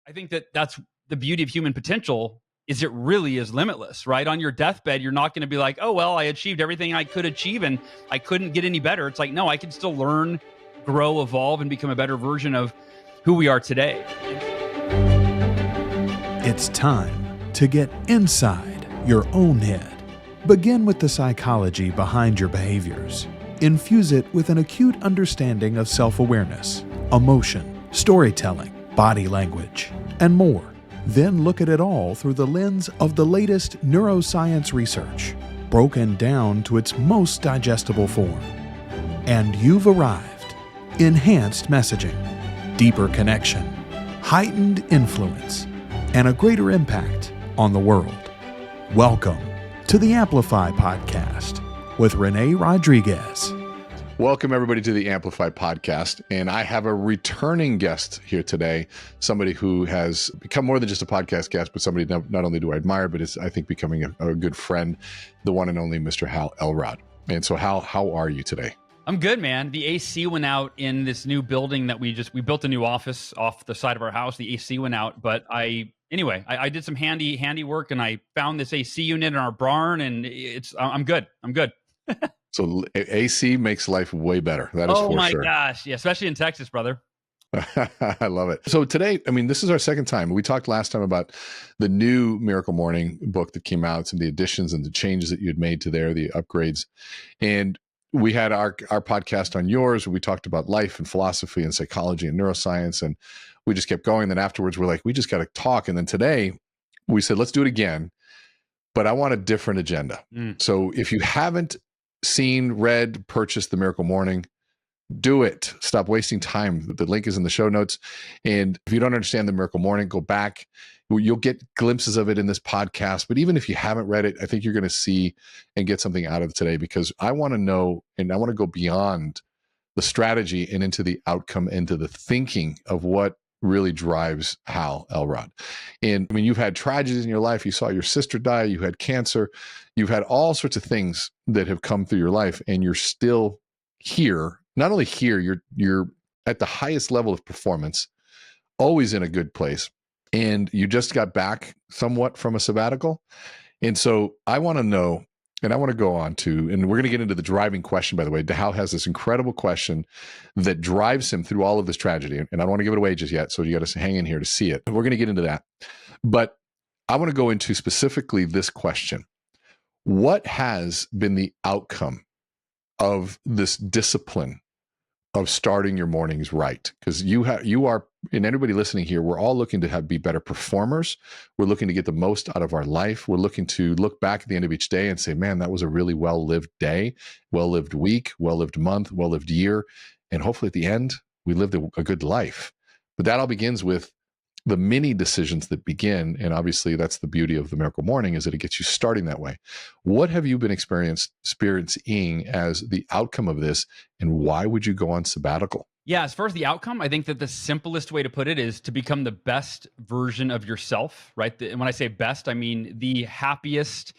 I think that that's the beauty of human potential is it really is limitless, right? On your deathbed, you're not going to be like, oh, well, I achieved everything I could achieve and I couldn't get any better. It's like, no, I can still learn, grow, evolve, and become a better version of who we are today. It's time to get inside your own head. Begin with the psychology behind your behaviors. Infuse it with an acute understanding of self-awareness, emotion, storytelling, body language, and more. Then look at it all through the lens of the latest neuroscience research, broken down to its most digestible form. And you've arrived. Enhanced messaging, deeper connection, heightened influence, and a greater impact on the world. Welcome to the Amplify Podcast with René Rodriguez. Welcome, everybody, to the Amplify Podcast. And I have a returning guest here today, somebody who has become more than just a podcast guest, but somebody not only do I admire, but is, I think, becoming a good friend, the one and only Mr. Hal Elrod. And so, Hal, how are you today? I'm good, man. The AC went out in this new building that we built a new office off the side of our house. The AC went out, but I did some handy work and I found this AC unit in our barn and I'm good. I'm good. So AC makes life way better. That is for sure. Oh my gosh. Yeah. Especially in Texas, brother. I love it. So today, this is our second time. We talked last time about the new Miracle Morning book that came out, some of the additions and the changes that you had made to there, the upgrades. And we had our podcast on yours where we talked about life and philosophy and psychology and neuroscience. And we just kept going. Then afterwards, we're like, we just got to talk. And then today we said, let's do it again, but I want a different agenda. So if you haven't seen, read, purchased the Miracle Morning, do it. Stop wasting time. The link is in the show notes. And if you don't understand the Miracle Morning, go back. You'll get glimpses of it in this podcast. But even if you haven't read it, I think you're going to see and get something out of it today, because I want to know, and I want to go beyond the strategy and into the outcome, into the thinking of what really drives Hal Elrod. And you've had tragedies in your life. You saw your sister die. You had cancer. You've had all sorts of things that have come through your life, and you're still here. Not only here, you're at the highest level of performance, always in a good place. And you just got back somewhat from a sabbatical. And so I want to know, and I want to go on to, and we're going to get into the driving question, by the way. Hal has this incredible question that drives him through all of this tragedy. And I don't want to give it away just yet, so you got to hang in here to see it. We're going to get into that. But I want to go into specifically this question. What has been the outcome of this discipline of starting your mornings right? Because you are, and anybody listening here, we're all looking to be better performers. We're looking to get the most out of our life. We're looking to look back at the end of each day and say, man, that was a really well-lived day, well-lived week, well-lived month, well-lived year. And hopefully at the end, we lived a good life. But that all begins with the mini decisions that begin. And obviously that's the beauty of the Miracle Morning, is that it gets you starting that way. What have you been experiencing as the outcome of this? And why would you go on sabbatical? Yeah, as far as the outcome, I think that the simplest way to put it is to become the best version of yourself, right? And when I say best, I mean the happiest,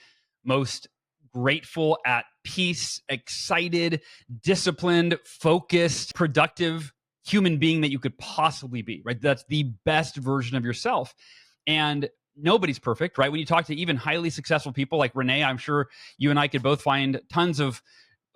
most grateful, at peace, excited, disciplined, focused, productive human being that you could possibly be, right? That's the best version of yourself. And nobody's perfect, right? When you talk to even highly successful people like René, I'm sure you and I could both find tons of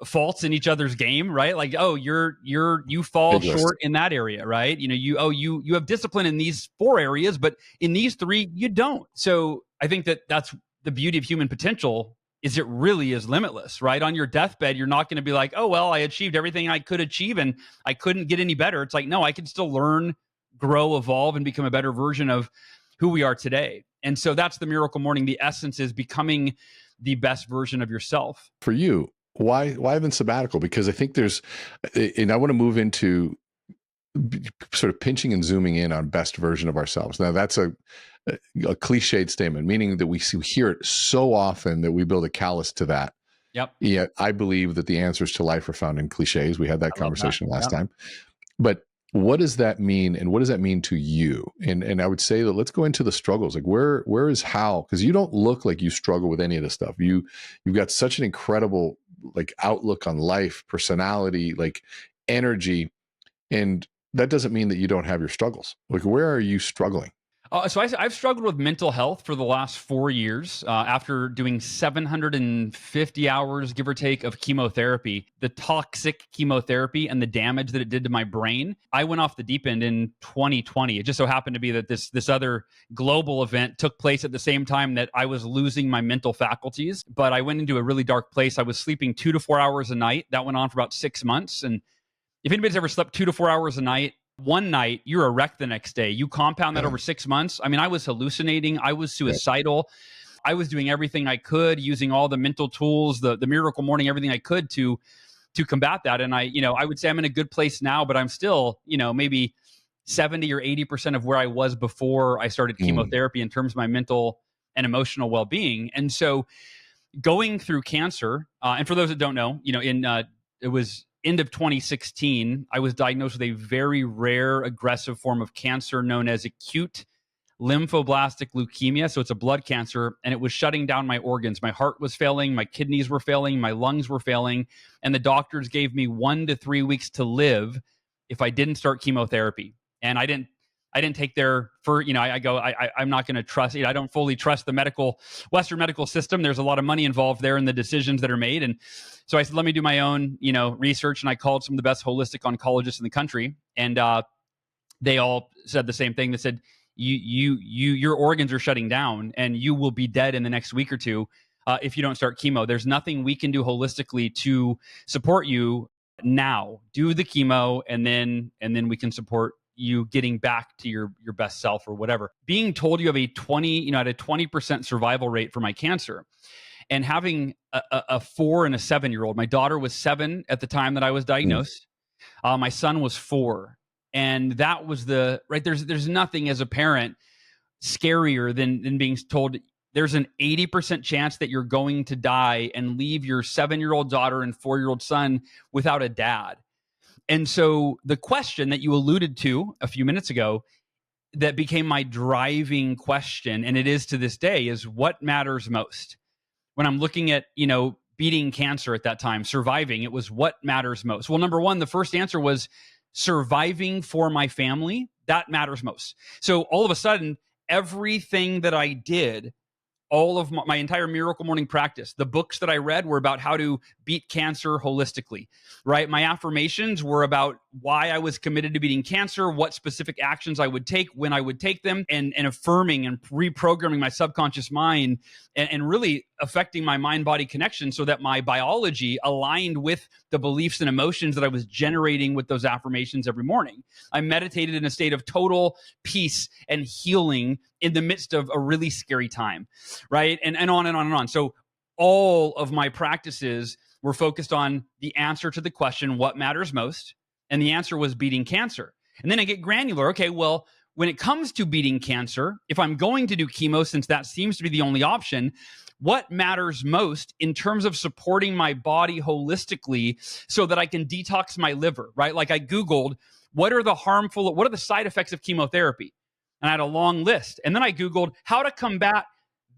faults in each other's game, right? Like, oh, you fall short in that area, right? You have discipline in these 4 areas, but in these 3, you don't. So I think that that's the beauty of human potential is it really is limitless, right? On your deathbed, you're not going to be like, oh, well, I achieved everything I could achieve and I couldn't get any better. It's like, no, I can still learn, grow, evolve, and become a better version of who we are today. And so that's the Miracle Morning. The essence is becoming the best version of yourself. For you, why even sabbatical? Because I think and I want to move into sort of pinching and zooming in on best version of ourselves. Now that's a cliched statement, meaning that we hear it so often that we build a callus to that. Yep. Yet I believe that the answers to life are found in cliches. We had that conversation last time. But what does that mean? And what does that mean to you? And I would say that let's go into the struggles. Like where is Hal? Because you don't look like you struggle with any of this stuff. You've got such an incredible outlook on life, personality, energy. And that doesn't mean that you don't have your struggles. Where are you struggling? I've struggled with mental health for the last 4 years. After doing 750 hours, give or take, of chemotherapy, the toxic chemotherapy and the damage that it did to my brain, I went off the deep end in 2020. It just so happened to be that this other global event took place at the same time that I was losing my mental faculties. But I went into a really dark place. I was sleeping 2 to 4 hours a night. That went on for about 6 months. And if anybody's ever slept 2 to 4 hours a night, one night you're a wreck the next day. You compound that over 6 months. I mean, I was hallucinating. I was suicidal. I was doing everything I could, using all the mental tools, the miracle morning, everything I could to combat that. And I would say I'm in a good place now, but I'm still, maybe 70 or 80% of where I was before I started chemotherapy in terms of my mental and emotional well-being. And so going through cancer, and for those that don't know, it was end of 2016, I was diagnosed with a very rare aggressive form of cancer known as acute lymphoblastic leukemia. So it's a blood cancer, and it was shutting down my organs. My heart was failing, my kidneys were failing, my lungs were failing, and the doctors gave me 1 to 3 weeks to live if I didn't start chemotherapy. And I didn't take their I'm not going to trust it. I don't fully trust the Western medical system. There's a lot of money involved there in the decisions that are made. And so I said, let me do my own, research. And I called some of the best holistic oncologists in the country. And they all said the same thing. They said, your organs are shutting down and you will be dead in the next week or two if you don't start chemo. There's nothing we can do holistically to support you now. Do the chemo and then we can support you getting back to your best self or whatever. Being told you have a 20% survival rate for my cancer, and having a 4 and a 7-year-old. My daughter was 7 at the time that I was diagnosed. My son was 4. And that was there's nothing as a parent scarier than being told there's an 80% chance that you're going to die and leave your 7-year-old daughter and 4-year-old son without a dad. And so the question that you alluded to a few minutes ago that became my driving question, and it is to this day, is what matters most? When I'm looking at, beating cancer at that time, surviving, it was what matters most. Well, number one, the first answer was surviving for my family. That matters most. So all of a sudden, everything that I did, all of my entire Miracle Morning practice, the books that I read were about how to beat cancer holistically, right? My affirmations were about why I was committed to beating cancer, what specific actions I would take, when I would take them, and affirming and reprogramming my subconscious mind and really affecting my mind-body connection so that my biology aligned with the beliefs and emotions that I was generating with those affirmations every morning. I meditated in a state of total peace and healing in the midst of a really scary time, right? And on and on and on. So all of my practices were focused on the answer to the question, what matters most? And the answer was beating cancer. And then I get granular. Okay, well, when it comes to beating cancer, if I'm going to do chemo, since that seems to be the only option, what matters most in terms of supporting my body holistically so that I can detox my liver, right? Like I Googled, what are the side effects of chemotherapy? And I had a long list. And then I Googled how to combat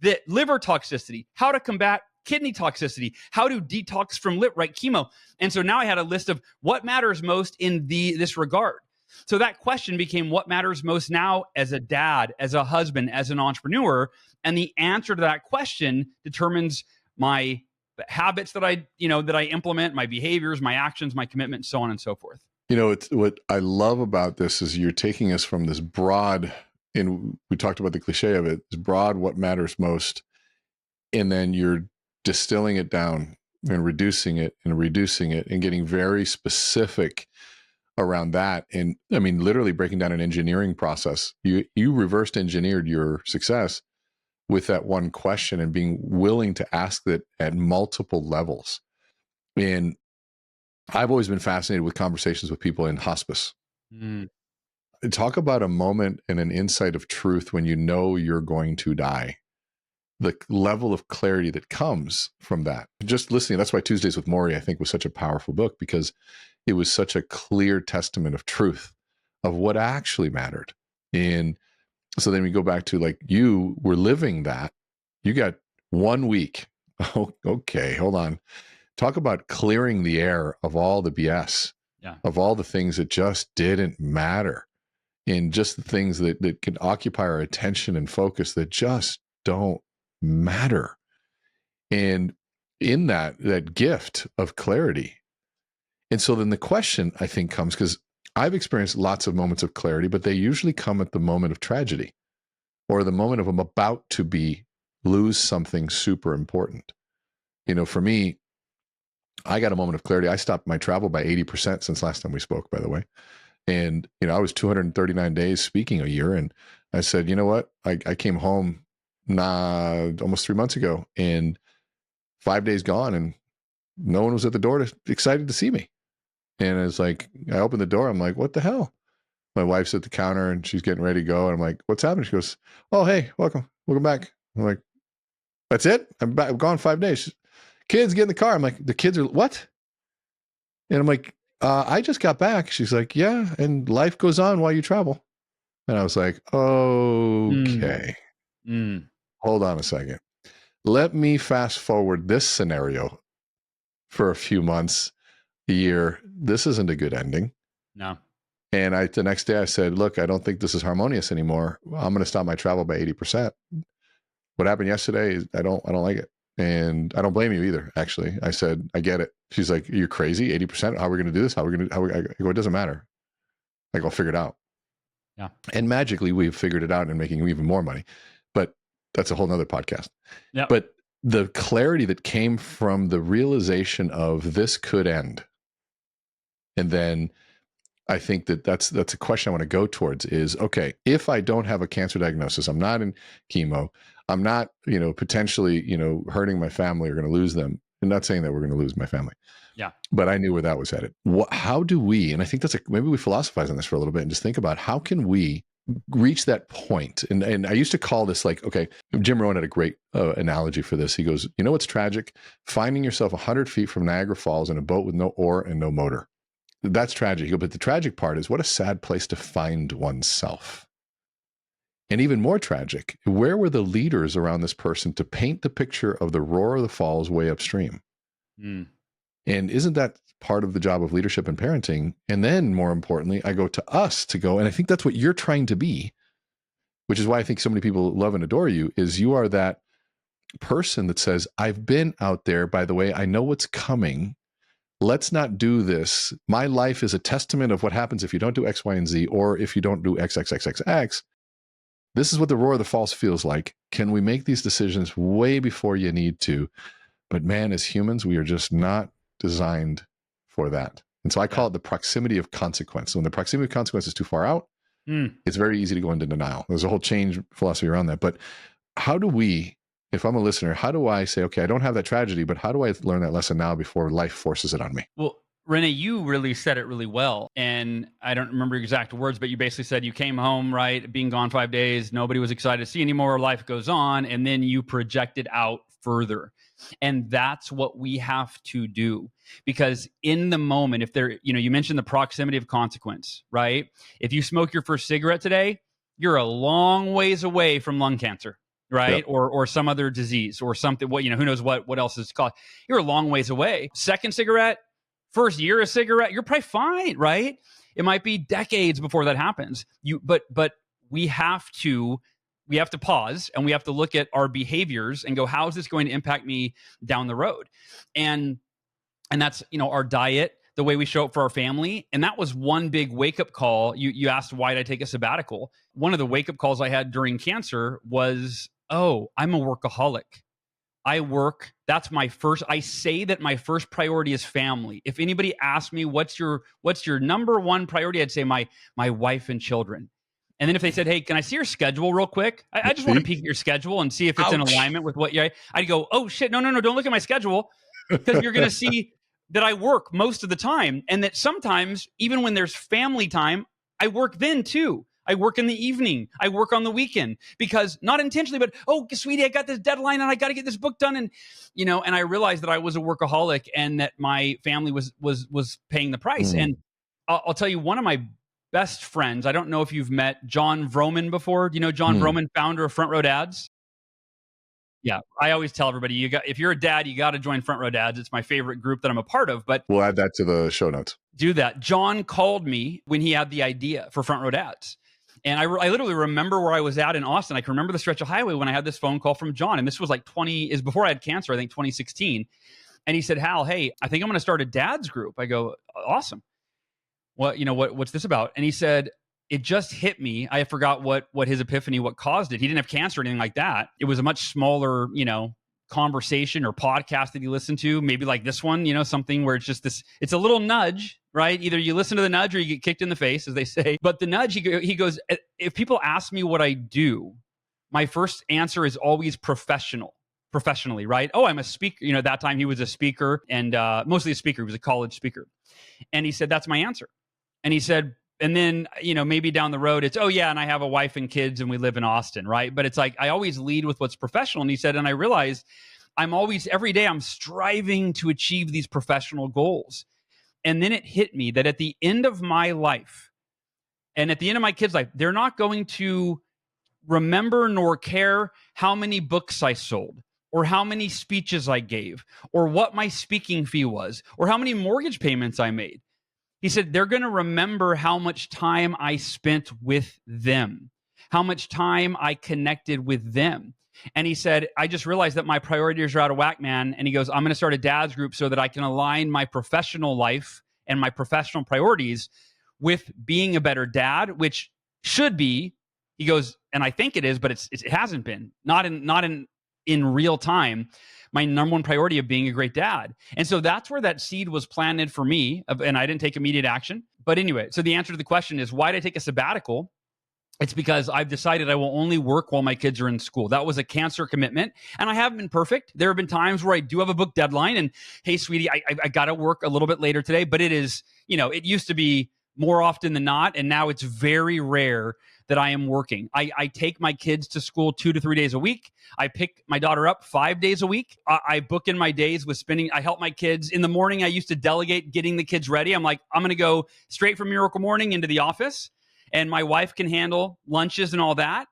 the liver toxicity, how to combat kidney toxicity, how to detox from chemo. And so now I had a list of what matters most in this regard. So that question became what matters most now as a dad, as a husband, as an entrepreneur. And the answer to that question determines my habits that I implement, my behaviors, my actions, my commitment, so on and so forth. It's what I love about this is you're taking us from this broad, and we talked about the cliche of it, this broad, what matters most. And then you're distilling it down and reducing it and getting very specific around that. And I mean, literally breaking down an engineering process. You reversed engineered your success with that one question and being willing to ask it at multiple levels. And I've always been fascinated with conversations with people in hospice. Talk about a moment and an insight of truth when you know you're going to die. The level of clarity that comes from that. Just listening, that's why Tuesdays with Maury, I think, was such a powerful book, because it was such a clear testament of truth of what actually mattered. And so then we go back to like, you were living that. You got 1 week. Oh, okay, hold on. Talk about clearing the air of all the BS, of all the things that just didn't matter. and just the things that can occupy our attention and focus that just don't matter. And in that gift of clarity. And so then the question, I think, comes, because I've experienced lots of moments of clarity, but they usually come at the moment of tragedy or the moment of I'm about to lose something super important. For me, I got a moment of clarity. I stopped my travel by 80% since last time we spoke, by the way. And, I was 239 days speaking a year. And I said, you know what? I came home almost 3 months ago, and 5 days gone, and no one was at the door excited to see me. And it's like, I opened the door. I'm like, what the hell? My wife's at the counter and she's getting ready to go. And I'm like, what's happening? She goes, oh, hey, welcome back. I'm like, that's it? I'm back. I'm gone 5 days. Kids, get in the car. I'm like, the kids are what? And I'm like, I just got back. She's like, yeah, and life goes on while you travel. And I was like, okay. Hold on a second. Let me fast forward this scenario for a few months, a year. This isn't a good ending. No. And the next day I said, look, I don't think this is harmonious anymore. I'm going to stop my travel by 80%. What happened yesterday is I don't like it. And I don't blame you either, actually. I said, I get it. She's like, you're crazy, 80%? How are we going to do this? I go, it doesn't matter. I go, figure it out. Yeah. And magically, we've figured it out and making even more money. But that's a whole nother podcast. Yeah. But the clarity that came from the realization of this could end. And then I think that's a question I want to go towards is, okay, if I don't have a cancer diagnosis, I'm not in chemo, I'm not, potentially, hurting my family or going to lose them. I'm not saying that we're going to lose my family. Yeah. But I knew where that was headed. How do we, and I think maybe we philosophize on this for a little bit and just think about how can we reach that point? And I used to call this like, okay, Jim Rohn had a great analogy for this. He goes, what's tragic? Finding yourself 100 feet from Niagara Falls in a boat with no oar and no motor. That's tragic. But the tragic part is what a sad place to find oneself. And even more tragic, where were the leaders around this person to paint the picture of the roar of the falls way upstream? And isn't that part of the job of leadership and parenting? And then more importantly, I go to us to go, and I think that's what you're trying to be, which is why I think so many people love and adore you, is you are that person that says, I've been out there, by the way, I know what's coming. Let's not do this. My life is a testament of what happens if you don't do X, Y, and Z, or if you don't do X, X, X, X, X. This is what the roar of the falls feels like. Can we make these decisions way before you need to? But man, as humans, we are just not designed for that. And so I call it the proximity of consequence. When the proximity of consequence is too far out, it's very easy to go into denial. There's a whole change philosophy around that. But how do we, if I'm a listener, how do I say, okay, I don't have that tragedy, but how do I learn that lesson now before life forces it on me? Well, René, you really said it really well. And I don't remember exact words, but you basically said you came home, right? Being gone 5 days, nobody was excited to see anymore. Life goes on. And then you projected out further. And that's what we have to do. Because in the moment, if there, you mentioned the proximity of consequence, right? If you smoke your first cigarette today, you're a long ways away from lung cancer. Right. Yep. Or some other disease or something. Who knows what else is called. You're a long ways away. Second cigarette, first year of cigarette, you're probably fine, right? It might be decades before that happens. But we have to pause and we have to look at our behaviors and go, how is this going to impact me down the road? And that's, our diet, the way we show up for our family. And that was one big wake-up call. You asked, why did I take a sabbatical? One of the wake-up calls I had during cancer was, oh, I'm a workaholic. I work. That's my first. I say that my first priority is family. If anybody asks me, what's your number one priority? I'd say my wife and children. And then if they said, hey, can I see your schedule real quick? I just want to peek at your schedule and see if it's in alignment with what you're, I'd go, oh shit, no, don't look at my schedule, because you're going to see that I work most of the time. And that sometimes, even when there's family time, I work then too. I work in the evening. I work on the weekend, because not intentionally, but, oh, sweetie, I got this deadline and I got to get this book done. And, and I realized that I was a workaholic and that my family was paying the price. And I'll tell you, one of my best friends, I don't know if you've met John Vroman before. Do you know John Vroman, founder of FrontRowDads? Yeah, I always tell everybody, if you're a dad, you got to join FrontRowDads. It's my favorite group that I'm a part of. But we'll add that to the show notes. Do that. John called me when he had the idea for FrontRowDads. And I literally remember where I was at in Austin. I can remember the stretch of highway when I had this phone call from John. And this was like is before I had cancer, I think 2016. And he said, Hal, hey, I think I'm going to start a dad's group. I go, awesome. What's this about? And he said, it just hit me. I forgot what his epiphany, what caused it. He didn't have cancer or anything like that. It was a much smaller, conversation or podcast that he listened to, maybe like this one, something where it's just it's a little nudge, right? Either you listen to the nudge or you get kicked in the face, as they say. But the nudge, he goes, if people ask me what I do, my first answer is always professionally, right? Oh, I'm a speaker. At that time he was a speaker and mostly a speaker. He was a college speaker. And he said, that's my answer. And he said, and then, maybe down the road, it's, oh yeah, and I have a wife and kids and we live in Austin, right? But it's like, I always lead with what's professional. And he said, and I realized every day I'm striving to achieve these professional goals. And then it hit me that at the end of my life and at the end of my kids' life, they're not going to remember nor care how many books I sold or how many speeches I gave or what my speaking fee was or how many mortgage payments I made. He said, they're going to remember how much time I spent with them, how much time I connected with them. And he said, I just realized that my priorities are out of whack, man. And he goes, I'm going to start a dad's group so that I can align my professional life and my professional priorities with being a better dad, which should be, he goes, and I think it is, but it hasn't been, not in real time, my number one priority of being a great dad. And so that's where that seed was planted for me, and I didn't take immediate action. But anyway, so the answer to the question is, why did I take a sabbatical? It's because I've decided I will only work while my kids are in school. That was a cancer commitment, and I haven't been perfect. There have been times where I do have a book deadline, and hey, sweetie, I got to work a little bit later today, but it is, it used to be more often than not, and now it's very rare that I am working. I take my kids to school 2 to 3 days a week. I pick my daughter up 5 days a week. I book in my days with I help my kids. In the morning, I used to delegate getting the kids ready. I'm like, I'm going to go straight from Miracle Morning into the office, and my wife can handle lunches and all that.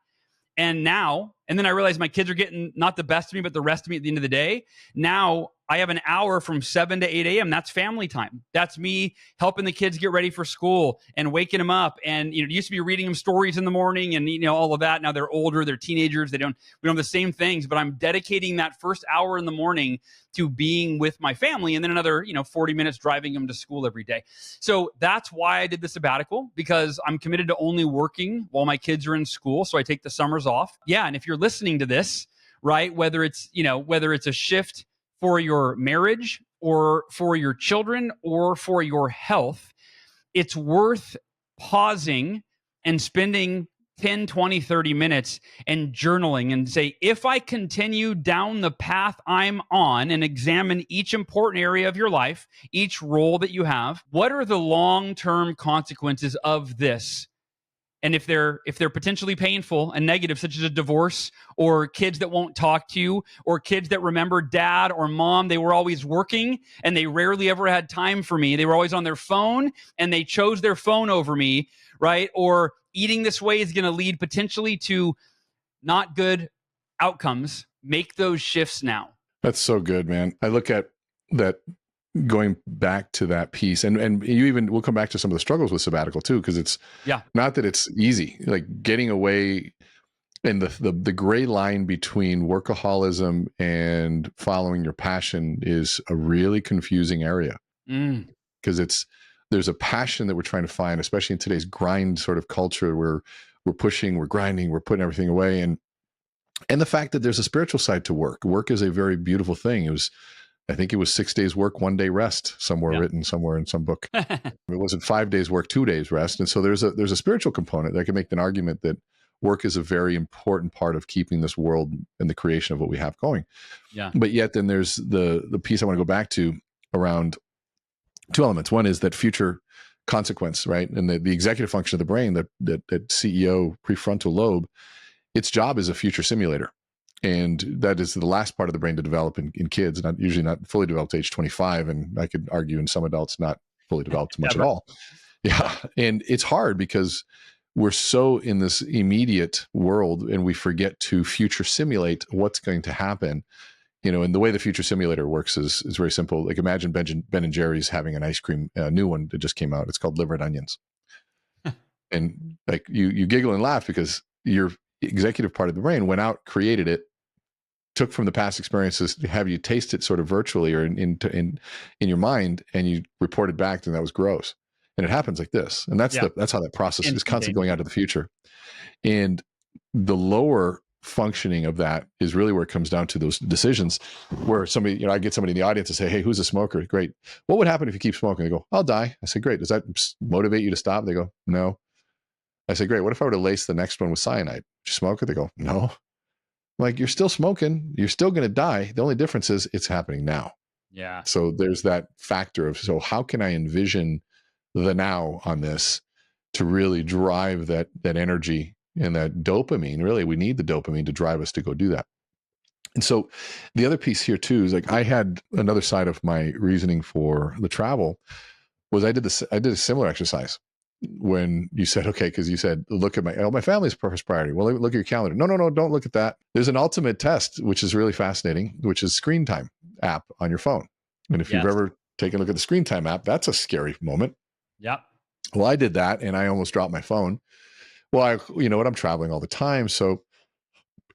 And then I realized my kids are getting not the best of me, but the rest of me at the end of the day. Now I have an hour from 7 to 8 a.m. That's family time. That's me helping the kids get ready for school and waking them up. And, it used to be reading them stories in the morning and, all of that. Now they're older, they're teenagers. We don't have the same things, but I'm dedicating that first hour in the morning to being with my family, and then another, 40 minutes driving them to school every day. So that's why I did the sabbatical, because I'm committed to only working while my kids are in school. So I take the summers off. Yeah. And if you're listening to this, right, whether it's a shift for your marriage or for your children or for your health, it's worth pausing and spending 10, 20, 30 minutes and journaling and say, if I continue down the path I'm on, and examine each important area of your life, each role that you have, what are the long-term consequences of this? And if they're potentially painful and negative, such as a divorce or kids that won't talk to you or kids that remember dad or mom, they were always working and they rarely ever had time for me. They were always on their phone and they chose their phone over me, right? Or eating this way is going to lead potentially to not good outcomes. Make those shifts now. That's so good, man. I look at that, going back to that piece, and we'll come back to some of the struggles with sabbatical too, because it's not that it's easy, like getting away, and the gray line between workaholism and following your passion is a really confusing area, because there's a passion that we're trying to find, especially in today's grind sort of culture where we're pushing, we're grinding, we're putting everything away, and the fact that there's a spiritual side to work. Work is a very beautiful thing. I think it was 6 days work, 1 day rest, written somewhere in some book. It wasn't 5 days work, 2 days rest. And so there's a spiritual component. I can make an argument that work is a very important part of keeping this world and the creation of what we have going. Yeah. But yet then there's the piece I want to go back to around two elements. One is that future consequence, right? And the executive function of the brain, that CEO prefrontal lobe, its job is a future simulator. And that is the last part of the brain to develop in kids, usually not fully developed to age 25. And I could argue in some adults, not fully developed much at all. Yeah. And it's hard because we're so in this immediate world and we forget to future simulate what's going to happen. And the way the future simulator works is very simple. Like imagine Ben and Jerry's having an ice cream, new one that just came out. It's called Liver and Onions. And like you giggle and laugh because your executive part of the brain went out, created it, took from the past experiences, have you taste it sort of virtually or in your mind, and you reported back, and that was gross. And it happens like this. And that's how that process is constantly going out to the future. And the lower functioning of that is really where it comes down to those decisions where somebody, I get somebody in the audience to say, hey, who's a smoker? Great. What would happen if you keep smoking? They go, I'll die. I say, great. Does that motivate you to stop? They go, no. I say, great. What if I were to lace the next one with cyanide? Would you smoke it? They go, no. Like, you're still smoking. You're still going to die. The only difference is it's happening now. Yeah. So there's that factor of, so how can I envision the now on this to really drive that energy and that dopamine? Really, we need the dopamine to drive us to go do that. And so the other piece here too is like, I had another side of my reasoning for the travel was I did a similar exercise when you said, okay, because you said, look at my family's first priority. Well, look at your calendar. No, don't look at that. There's an ultimate test, which is really fascinating, which is screen time app on your phone. And if you've ever taken a look at the screen time app, that's a scary moment. Yeah. Well, I did that and I almost dropped my phone. Well, you know what? I'm traveling all the time. So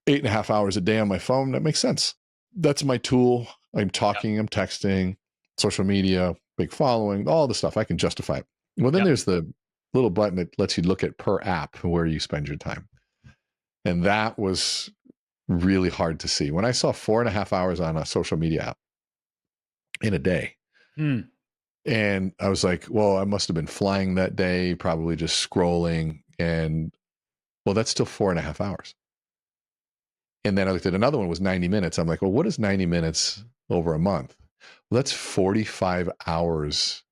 8.5 hours a day on my phone, that makes sense. That's my tool. I'm talking, I'm texting, social media, big following, all the stuff. I can justify it. Well, then there's the little button that lets you look at per app where you spend your time. And that was really hard to see. When I saw 4.5 hours on a social media app in a day, and I was like, well, I must have been flying that day, probably just scrolling. And well, that's still 4.5 hours. And then I looked at another one was 90 minutes. I'm like, well, what is 90 minutes over a month? Well, that's 45 hours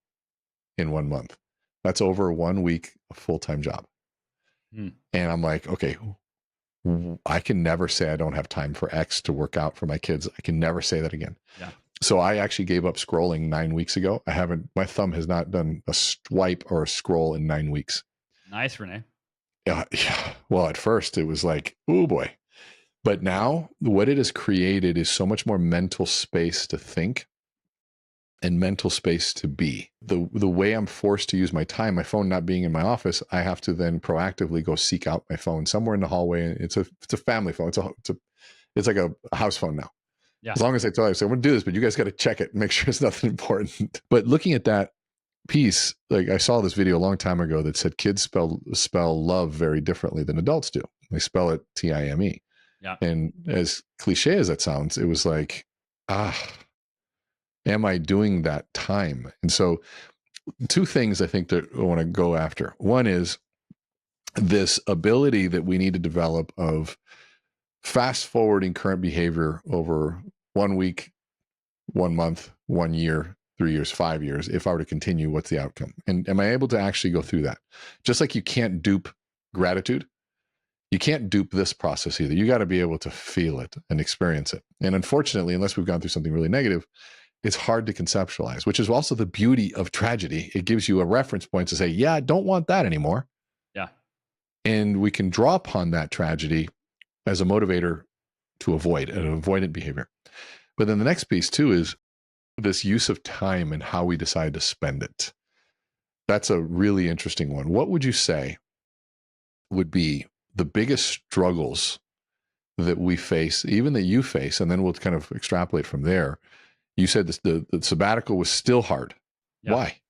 in 1 month. That's over 1 week, a full-time job. And I'm like, okay, I can never say I don't have time for X to work out for my kids. I can never say that again. Yeah. So I actually gave up scrolling 9 weeks ago. My thumb has not done a swipe or a scroll in 9 weeks. Nice, René. Yeah. Well, at first it was like, oh boy. But now what it has created is so much more mental space to think and mental space to be. The way I'm forced to use my time, my phone not being in my office, I have to then proactively go seek out my phone somewhere in the hallway. It's a family phone. It's like a house phone now. Yeah. As long as I tell you, I'm going to do this, but you guys got to check it, make sure it's nothing important. But looking at that piece, like I saw this video a long time ago that said kids spell love very differently than adults do. They spell it Time. Yeah. And as cliche as that sounds, it was like, am I doing that time? And so two things I think that I want to go after. One is this ability that we need to develop of fast forwarding current behavior over 1 week, 1 month, 1 year, 3 years, 5 years. If I were to continue, what's the outcome? And am I able to actually go through that? Just like you can't dupe gratitude, you can't dupe this process either. You got to be able to feel it and experience it. And unfortunately, unless we've gone through something really negative, it's hard to conceptualize, which is also the beauty of tragedy. It gives you a reference point to say, yeah, I don't want that anymore. Yeah. And we can draw upon that tragedy as a motivator to avoid an avoidant behavior. But then the next piece too is this use of time and how we decide to spend it. That's a really interesting one. What would you say would be the biggest struggles that we face, even that you face, and then we'll kind of extrapolate from there. You said this, the sabbatical was still hard. Yeah. Why?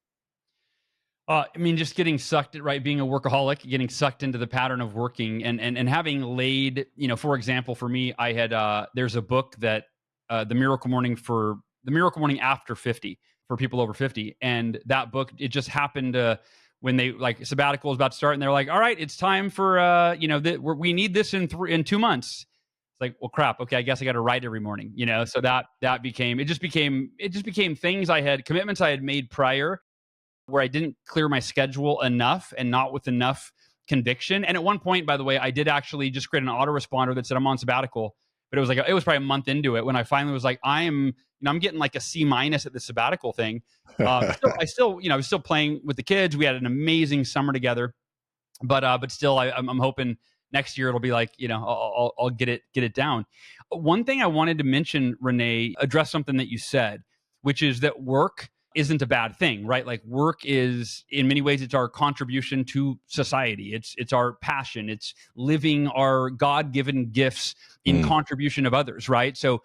I mean, just getting sucked, right? Being a workaholic, getting sucked into the pattern of working and having laid, for example, for me, I had, there's a book that, the Miracle Morning After 50 for people over 50. And that book, it just happened to, when they like sabbatical was about to start and they're like, all right, it's time for, we need this in 2 months. It's like, well, crap. Okay. I guess I got to write every morning, so that became things commitments I had made prior where I didn't clear my schedule enough and not with enough conviction. And at one point, by the way, I did actually just create an autoresponder that said I'm on sabbatical, but it was probably a month into it when I finally was like, I'm getting like a C- at the sabbatical thing. I was still playing with the kids. We had an amazing summer together, but still I'm hoping next year it'll be like, I'll get it down. One thing I wanted to mention, René, address something that you said, which is that work isn't a bad thing, right? Like work is, in many ways, it's our contribution to society. It's our passion. It's living our God-given gifts in contribution of others, right? So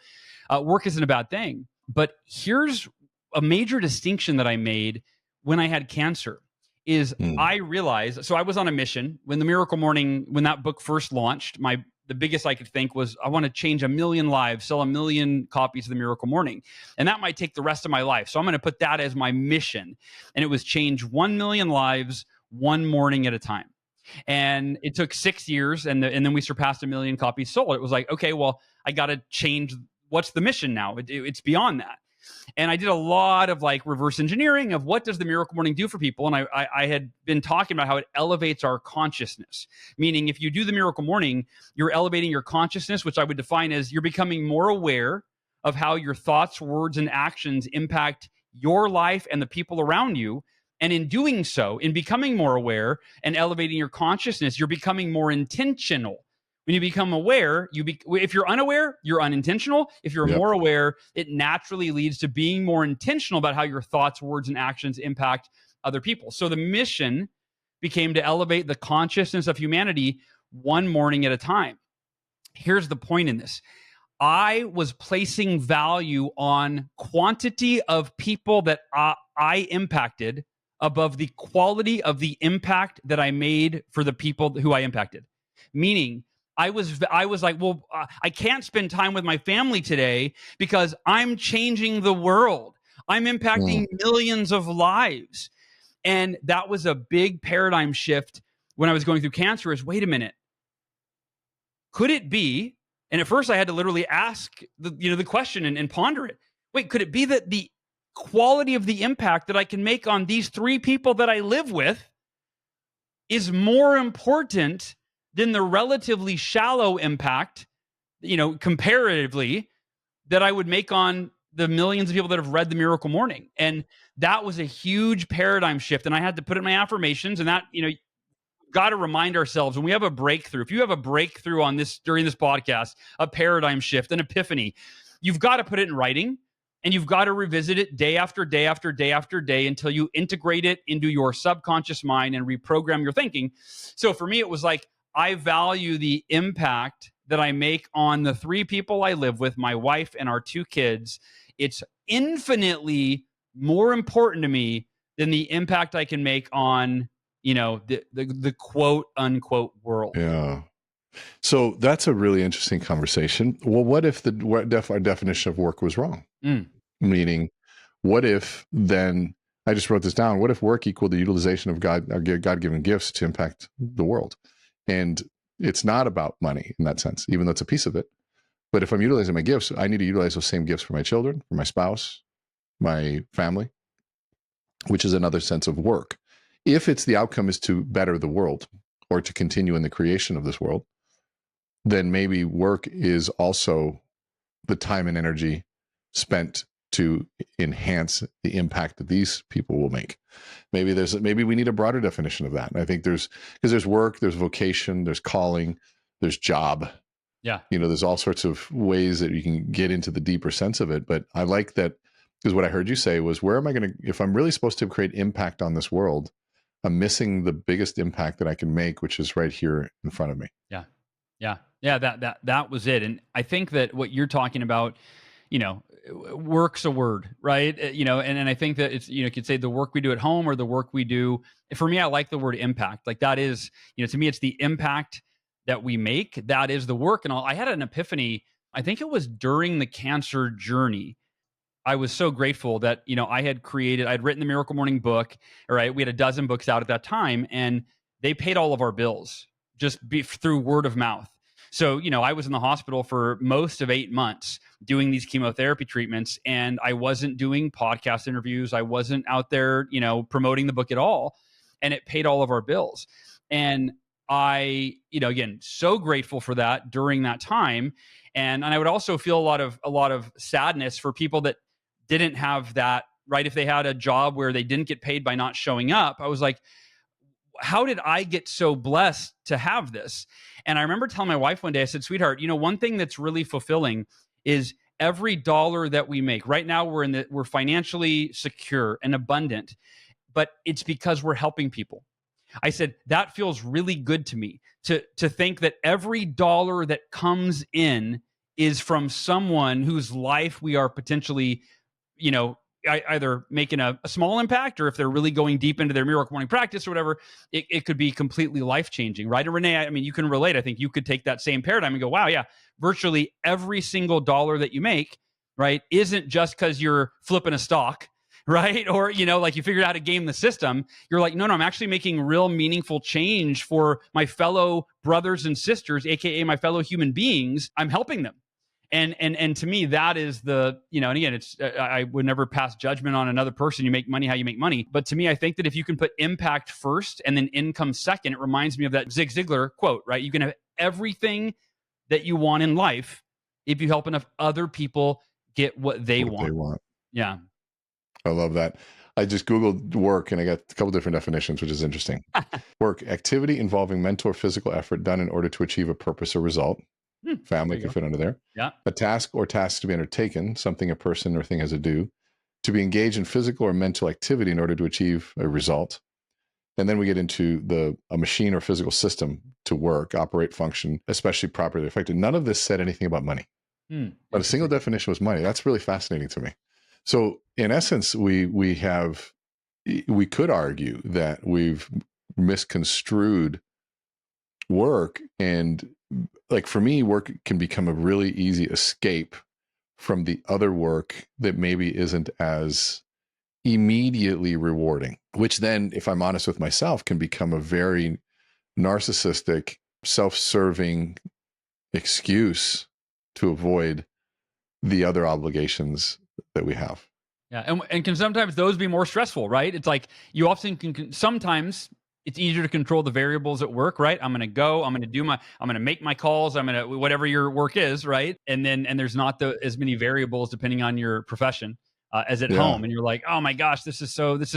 work isn't a bad thing. But here's a major distinction that I made when I had cancer is I realized, so I was on a mission when the Miracle Morning, when that book first launched, the biggest I could think was I want to change 1 million lives, sell 1 million copies of the Miracle Morning. And that might take the rest of my life. So I'm going to put that as my mission. And it was change 1 million lives one morning at a time. And it took 6 years, and then we surpassed 1 million copies sold. It was like, okay, well, I got to change. What's the mission now? It's beyond that. And I did a lot of like reverse engineering of what does the Miracle Morning do for people. And I had been talking about how it elevates our consciousness, meaning if you do the Miracle Morning, you're elevating your consciousness, which I would define as you're becoming more aware of how your thoughts, words, and actions impact your life and the people around you. And in doing so, in becoming more aware and elevating your consciousness, you're becoming more intentional. When you become aware, if you're unaware, you're unintentional. If you're more aware, it naturally leads to being more intentional about how your thoughts, words, and actions impact other people. So the mission became to elevate the consciousness of humanity one morning at a time. Here's the point in this. I was placing value on quantity of people that I impacted above the quality of the impact that I made for the people who I impacted. Meaning, I was like, well, I can't spend time with my family today because I'm changing the world. I'm impacting millions of lives. And that was a big paradigm shift when I was going through cancer is, wait a minute, could it be, and at first I had to literally ask the question and ponder it. Wait, could it be that the quality of the impact that I can make on these 3 people that I live with is more important than the relatively shallow impact, comparatively, that I would make on the millions of people that have read the Miracle Morning? And that was a huge paradigm shift. And I had to put in my affirmations, and that, got to remind ourselves when we have a breakthrough. If you have a breakthrough on this during this podcast, a paradigm shift, an epiphany, you've got to put it in writing. And you've got to revisit it day after day after day after day until you integrate it into your subconscious mind and reprogram your thinking. So for me, it was like, I value the impact that I make on the 3 people I live with, my wife and our 2 kids. It's infinitely more important to me than the impact I can make on, the quote unquote world. Yeah. So that's a really interesting conversation. Well, what if our definition of work was wrong? Meaning, what if then, I just wrote this down, what if work equaled the utilization of God-given gifts to impact the world? And it's not about money in that sense, even though it's a piece of it. But if I'm utilizing my gifts, I need to utilize those same gifts for my children, for my spouse, my family, which is another sense of work. If it's the outcome is to better the world or to continue in the creation of this world, then maybe work is also the time and energy spent to enhance the impact that these people will make. Maybe we need a broader definition of that. And I think because there's work, there's vocation, there's calling, there's job. Yeah. There's all sorts of ways that you can get into the deeper sense of it. But I like that, because what I heard you say was, where am I going to, if I'm really supposed to create impact on this world, I'm missing the biggest impact that I can make, which is right here in front of me. Yeah. Yeah. Yeah. That was it. And I think that what you're talking about, work's a word, right? And I think that it's, you could say the work we do at home or the work we do. For me, I like the word impact. Like that is, to me, it's the impact that we make. That is the work. And I had an epiphany. I think it was during the cancer journey. I was so grateful that, I'd written the Miracle Morning book. All right. We had a dozen books out at that time, and they paid all of our bills just through word of mouth. So, I was in the hospital for most of 8 months doing these chemotherapy treatments, and I wasn't doing podcast interviews. I wasn't out there, promoting the book at all. And it paid all of our bills. And I, again, so grateful for that during that time. And I would also feel a lot of sadness for people that didn't have that, right? If they had a job where they didn't get paid by not showing up, I was like, how did I get so blessed to have this? And I remember telling my wife one day, I said, sweetheart, one thing that's really fulfilling is every dollar that we make right now, we're financially secure and abundant, but it's because we're helping people. I said, that feels really good to me to think that every dollar that comes in is from someone whose life we are potentially, either making a small impact, or if they're really going deep into their miracle morning practice or whatever, it could be completely life-changing, right? And René, I mean, you can relate. I think you could take that same paradigm and go, wow, yeah, virtually every single dollar that you make, right, isn't just because you're flipping a stock, right? Or, like you figured out how to game the system. You're like, no, I'm actually making real meaningful change for my fellow brothers and sisters, AKA my fellow human beings. I'm helping them. And to me, that is and again, it's, I would never pass judgment on another person. You make money how you make money. But to me, I think that if you can put impact first and then income second, it reminds me of that Zig Ziglar quote, right? You can have everything that you want in life if you help enough other people get what they want. Yeah. I love that. I just Googled work and I got a couple different definitions, which is interesting. Work, activity involving mental or physical effort done in order to achieve a purpose or result. Family can fit under there. Yeah. A task or tasks to be undertaken, something a person or thing has to do. To be engaged in physical or mental activity in order to achieve a result. And then we get into a machine or physical system to work, operate, function, especially properly affected. None of this said anything about money. But a single definition was money. That's really fascinating to me. So in essence, we could argue that we've misconstrued work, and like for me, work can become a really easy escape from the other work that maybe isn't as immediately rewarding, which then, if I'm honest with myself, can become a very narcissistic, self-serving excuse to avoid the other obligations that we have. Yeah. And can sometimes those be more stressful, right? It's like you often sometimes it's easier to control the variables at work, right? I'm going to make my calls. Whatever your work is, right? And there's not as many variables depending on your profession as at home. And you're like, oh my gosh, this is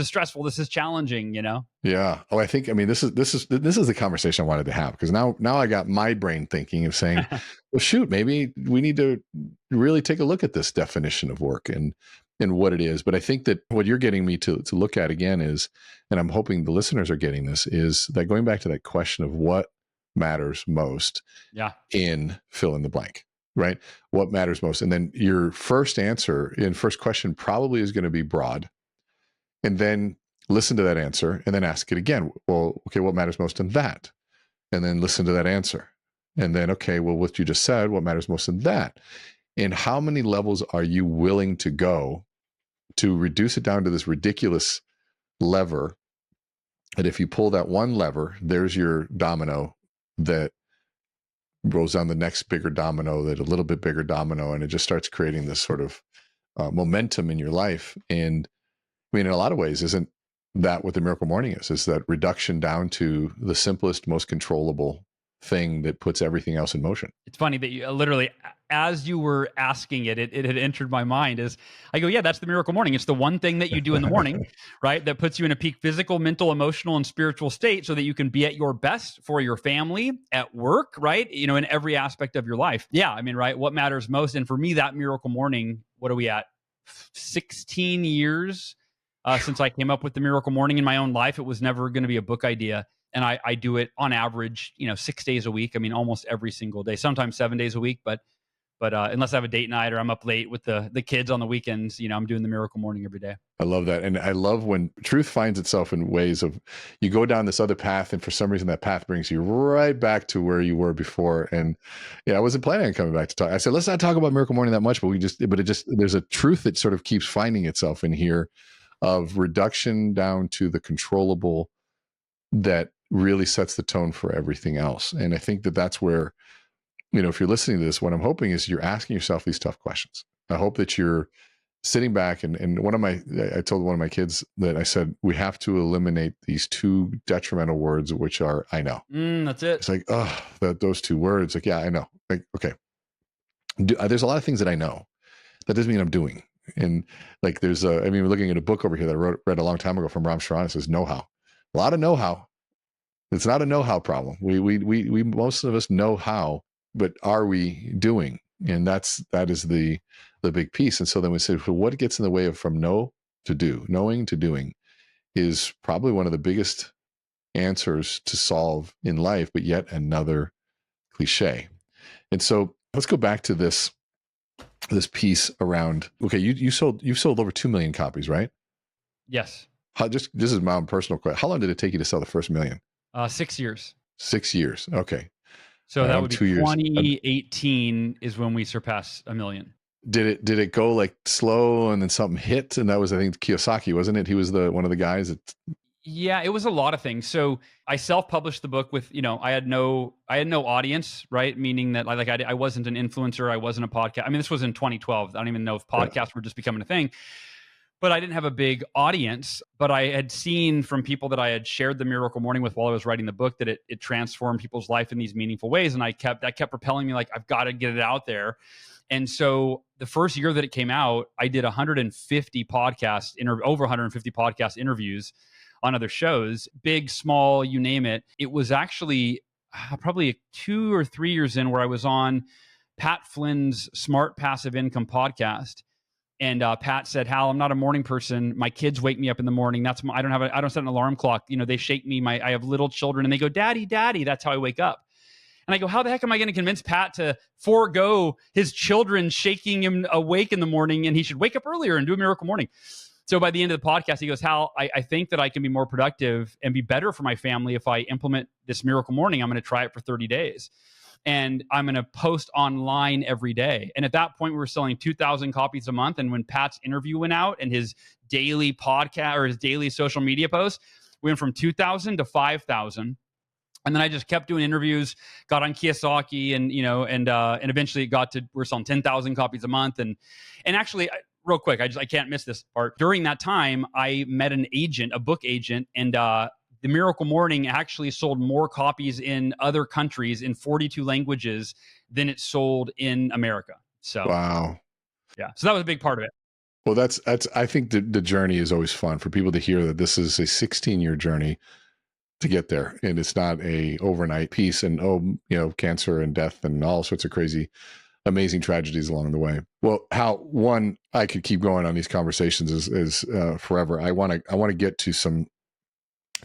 stressful. This is challenging, Yeah. Oh, I think, this is the conversation I wanted to have, because now I got my brain thinking of saying, well, shoot, maybe we need to really take a look at this definition of work and what it is. But I think that what you're getting me to look at again is, and I'm hoping the listeners are getting this, is that going back to that question of what matters most in fill in the blank, right? What matters most? And then your first question probably is going to be broad, and then listen to that answer and then ask it again. Well, okay, what matters most in that? And then listen to that answer. And then, okay, well, what you just said, what matters most in that? And how many levels are you willing to go to reduce it down to this ridiculous lever that if you pull that one lever, there's your domino that rolls on the next bigger domino, that a little bit bigger domino, and it just starts creating this sort of momentum in your life. And I mean, in a lot of ways, isn't that what the Miracle Morning is that reduction down to the simplest, most controllable thing that puts everything else in motion? It's funny that you literally, as you were asking it had entered my mind. I go, yeah, that's the Miracle Morning. It's the one thing that you do in the morning, right? That puts you in a peak physical, mental, emotional, and spiritual state so that you can be at your best for your family, at work, right? In every aspect of your life. Yeah. I mean, right. What matters most? And for me, that Miracle Morning, what are we at? 16 years since I came up with the Miracle Morning in my own life. It was never going to be a book idea. And I do it on average, 6 days a week. I mean, almost every single day, sometimes 7 days a week, but unless I have a date night or I'm up late with the kids on the weekends, I'm doing the Miracle Morning every day. I love that. And I love when truth finds itself in ways of, you go down this other path, and for some reason that path brings you right back to where you were before. And I wasn't planning on coming back to talk. I said, let's not talk about Miracle Morning that much, but there's a truth that sort of keeps finding itself in here of reduction down to the controllable that really sets the tone for everything else. And I think that that's where, if you're listening to this, what I'm hoping is you're asking yourself these tough questions. I hope that you're sitting back and I told one of my kids that I said, we have to eliminate these two detrimental words, which are, I know. That's it. It's like, those two words. Like, yeah, I know. Like, okay. There's a lot of things that I know. That doesn't mean I'm doing. And like, we're looking at a book over here that I read a long time ago from Ram Charan. It says know-how. A lot of know-how. It's not a know-how problem. We most of us know how, but are we doing? And that is the the big piece. And so then we said, well, what gets in the way of from know to do, knowing to doing is probably one of the biggest answers to solve in life, but yet another cliche. And so let's go back to this piece around, okay, you've sold over 2 million copies, right? Yes. This is my own personal question. How long did it take you to sell the first million? 6 years. 6 years. Okay. So that would be 2018 is when we surpassed 1 million. Did it go like slow and then something hit? And that was, I think, Kiyosaki, wasn't it? He was one of the guys that. Yeah, it was a lot of things. So I self-published the book with, I had no audience, right? Meaning that I wasn't an influencer. I wasn't a podcast. I mean, this was in 2012. I don't even know if podcasts were just becoming a thing, but I didn't have a big audience. But I had seen from people that I had shared the Miracle Morning with while I was writing the book that it transformed people's life in these meaningful ways. And that kept propelling me, like, I've got to get it out there. And so the first year that it came out, I did over 150 podcast interviews on other shows, big, small, you name it. It was actually probably 2 or 3 years in where I was on Pat Flynn's Smart Passive Income podcast. And Pat said, Hal, I'm not a morning person. My kids wake me up in the morning. I don't set an alarm clock. They shake me. I have little children and they go, Daddy, Daddy. That's how I wake up. And I go, how the heck am I going to convince Pat to forego his children shaking him awake in the morning and he should wake up earlier and do a Miracle Morning? So by the end of the podcast, he goes, Hal, I think that I can be more productive and be better for my family if I implement this Miracle Morning. I'm going to try it for 30 days. And I'm going to post online every day. And at that point, we were selling 2,000 copies a month. And when Pat's interview went out and his daily podcast or his daily social media posts, we went from 2,000 to 5,000. And then I just kept doing interviews, got on Kiyosaki, and eventually it got to we're selling 10,000 copies a month. And actually, real quick, I can't miss this part. During that time, I met a book agent, and the Miracle Morning actually sold more copies in other countries in 42 languages than it sold in America. So wow, yeah, so that was a big part of it. Well, that's I think the journey is always fun for people to hear that this is a 16-year journey to get there, and it's not a overnight piece. And cancer and death and all sorts of crazy, amazing tragedies along the way. Well, Hal, I could keep going on these conversations is forever. I want to get to some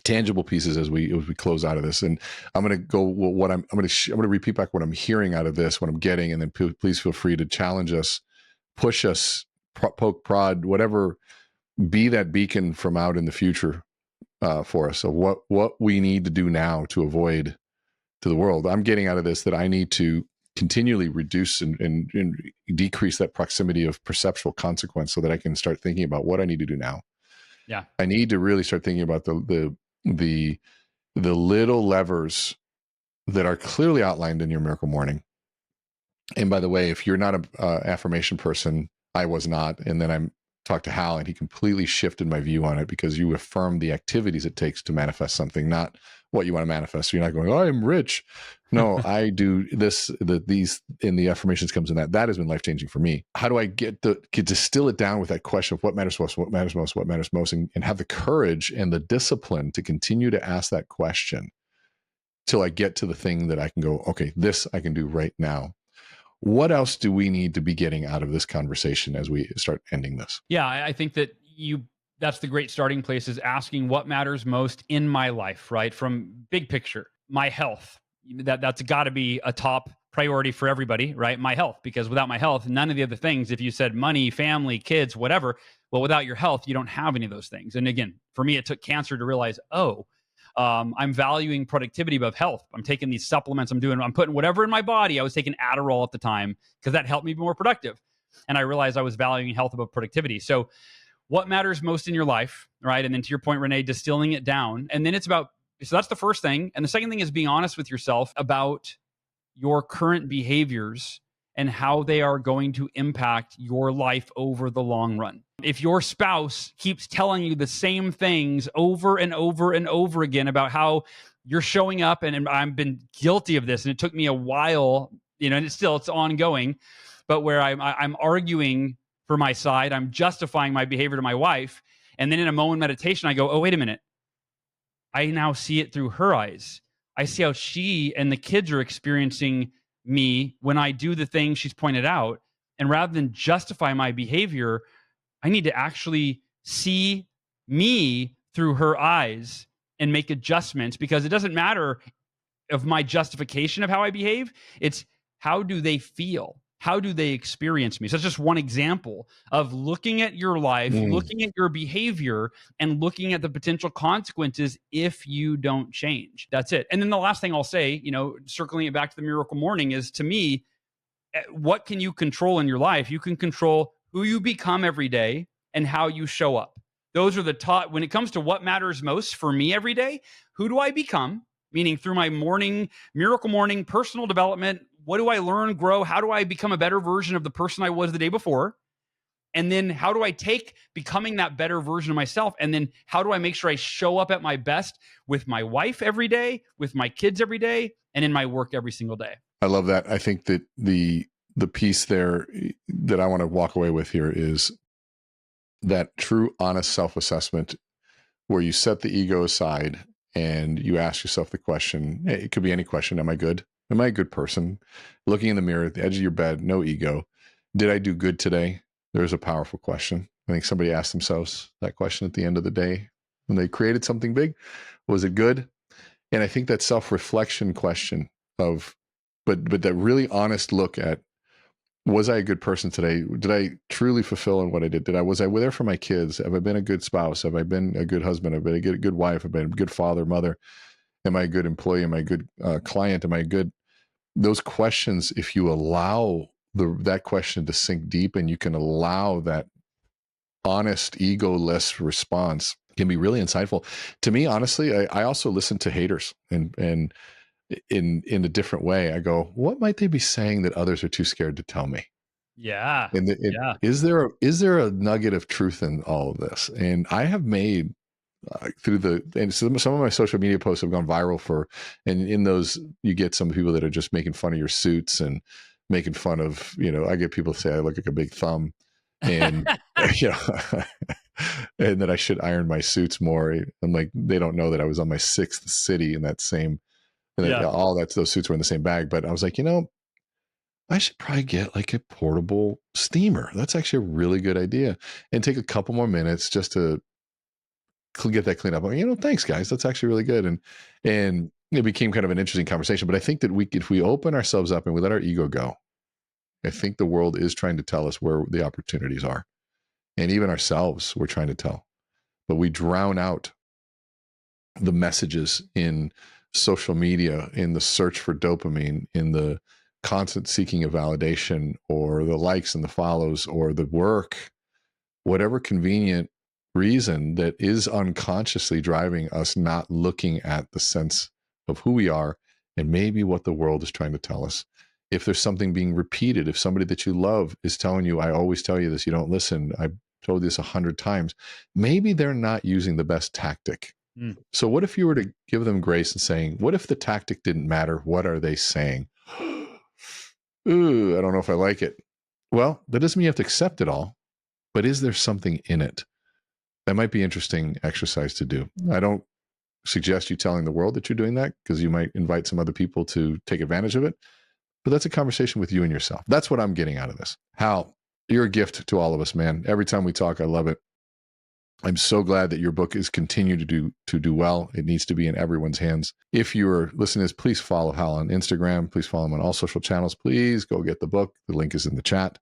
tangible pieces as we close out of this, and I'm going to go. I'm going to repeat back what I'm hearing out of this, what I'm getting, and then please feel free to challenge us, push us, poke, prod, whatever. Be that beacon from out in the future for us of what we need to do now to avoid to the world. I'm getting out of this that I need to continually reduce and decrease that proximity of perceptual consequence so that I can start thinking about what I need to do now. Yeah, I need to really start thinking about the little levers that are clearly outlined in your Miracle Morning. And by the way, if you're not an affirmation person, I was not, and then I'm talked to Hal and he completely shifted my view on it, because you affirm the activities it takes to manifest something, not what you want to manifest. So you're not going, oh, I'm rich. No, I do this, these, and the affirmations comes in that. That has been life-changing for me. How do I get to distill it down with that question of what matters most, what matters most, what matters most, and have the courage and the discipline to continue to ask that question till I get to the thing that I can go, okay, this I can do right now. What else do we need to be getting out of this conversation as we start ending this? Yeah, I think that that's the great starting place, is asking what matters most in my life, right? From big picture, my health, that's got to be a top priority for everybody, right? My health, because without my health, none of the other things, if you said money, family, kids, whatever, well, without your health, you don't have any of those things. And again, for me, it took cancer to realize, I'm valuing productivity above health. I'm taking these supplements. I'm putting whatever in my body. I was taking Adderall at the time because that helped me be more productive. And I realized I was valuing health above productivity. So what matters most in your life, right? And then to your point, René, distilling it down. And then so that's the first thing. And the second thing is being honest with yourself about your current behaviors and how they are going to impact your life over the long run. If your spouse keeps telling you the same things over and over and over again about how you're showing up, and I've been guilty of this, and it took me a while, and it's ongoing, but where I'm arguing for my side, I'm justifying my behavior to my wife, and then in a moment of meditation, I go, oh, wait a minute. I now see it through her eyes. I see how she and the kids are experiencing me when I do the things she's pointed out. And rather than justify my behavior, I need to actually see me through her eyes and make adjustments, because it doesn't matter of my justification of how I behave. It's how do they feel? How do they experience me? So that's just one example of looking at your life, looking at your behavior, and looking at the potential consequences if you don't change. That's it. And then the last thing I'll say, circling it back to the miracle morning, is, to me, what can you control in your life? You can control who you become every day and how you show up. Those are the when it comes to what matters most for me every day, who do I become? Meaning through my miracle morning, personal development, what do I learn, grow? How do I become a better version of the person I was the day before? And then how do I take becoming that better version of myself? And then how do I make sure I show up at my best with my wife every day, with my kids every day, and in my work every single day? I love that. I think that the piece there that I want to walk away with here is that true, honest self-assessment, where you set the ego aside and you ask yourself the question. It could be any question. Am I good? Am I a good person? Looking in the mirror at the edge of your bed, no ego. Did I do good today? There's a powerful question. I think somebody asked themselves that question at the end of the day when they created something big. Was it good? And I think that self-reflection question but that really honest look at, was I a good person today? Did I truly fulfill in what I did? Was I there for my kids? Have I been a good spouse? Have I been a good husband? Have I been a good wife? Have I been a good father, mother? Am I a good employee? Am I a good client? Am I good? Those questions, if you allow that question to sink deep, and you can allow that honest, egoless response, can be really insightful. To me, honestly, I also listen to haters, and in a different way. I go, what might they be saying that others are too scared to tell me? Yeah. Yeah. Is there a nugget of truth in all of this? And I have made and some of my social media posts have gone viral and in those you get some people that are just making fun of your suits and making fun of, I get people say I look like a big thumb, and and that I should iron my suits more. I'm like, they don't know that I was on my 6th city in that same, and those suits were in the same bag. But I was like, I should probably get like a portable steamer. That's actually a really good idea, and take a couple more minutes just to get that cleaned up. Thanks guys. That's actually really good. And it became kind of an interesting conversation. But I think that if we open ourselves up and we let our ego go, I think the world is trying to tell us where the opportunities are. And even ourselves, we're trying to tell. But we drown out the messages in social media, in the search for dopamine, in the constant seeking of validation, or the likes and the follows, or the work, whatever convenient reason that is unconsciously driving us not looking at the sense of who we are and maybe what the world is trying to tell us. If there's something being repeated, if somebody that you love is telling you, I always tell you this, you don't listen, I told you this 100 times, maybe they're not using the best tactic. So what if you were to give them grace and saying, what if the tactic didn't matter? What are they saying? Ooh, I don't know if I like it. Well, that doesn't mean you have to accept it all, but is there something in it? That might be interesting exercise to do. I don't suggest you telling the world that you're doing that, because you might invite some other people to take advantage of it. But that's a conversation with you and yourself. That's what I'm getting out of this. Hal, you're a gift to all of us, man. Every time we talk, I love it. I'm so glad that your book is continuing to do well. It needs to be in everyone's hands. If you are listening to this, please follow Hal on Instagram. Please follow him on all social channels. Please go get the book. The link is in the chat.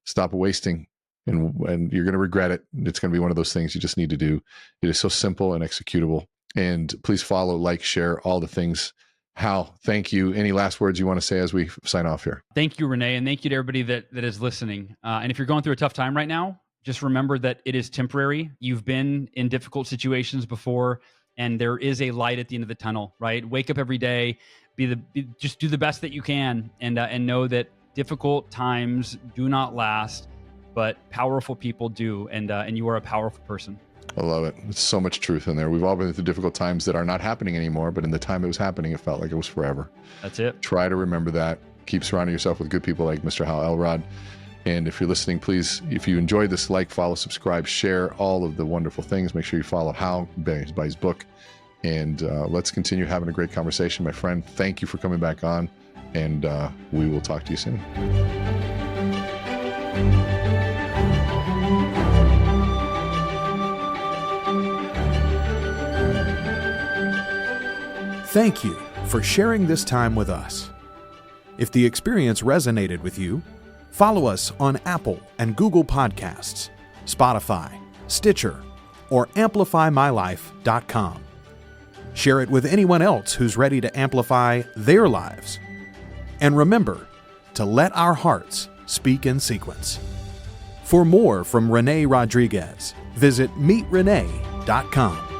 Stop wasting, and you're going to regret it. It's going to be one of those things you just need to do. It is so simple and executable. And please follow, like, share, all the things. Hal, thank you. Any last words you want to say as we sign off here? Thank you, René, and thank you to everybody that is listening. And if you're going through a tough time right now, just remember that it is temporary. You've been in difficult situations before, and there is a light at the end of the tunnel, right? Wake up every day, just do the best that you can, and know that difficult times do not last, but powerful people do, and you are a powerful person. I love it. There's so much truth in there. We've all been through difficult times that are not happening anymore, but in the time it was happening, it felt like it was forever. That's it. Try to remember that. Keep surrounding yourself with good people like Mr. Hal Elrod. And if you're listening, please, if you enjoyed this, like, follow, subscribe, share all of the wonderful things. Make sure you follow Hal, buy his book. And let's continue having a great conversation, my friend. Thank you for coming back on. And we will talk to you soon. Thank you for sharing this time with us. If the experience resonated with you, follow us on Apple and Google Podcasts, Spotify, Stitcher, or amplifymylife.com. Share it with anyone else who's ready to amplify their lives. And remember to let our hearts speak in sequence. For more from René Rodriguez, visit meetrenee.com.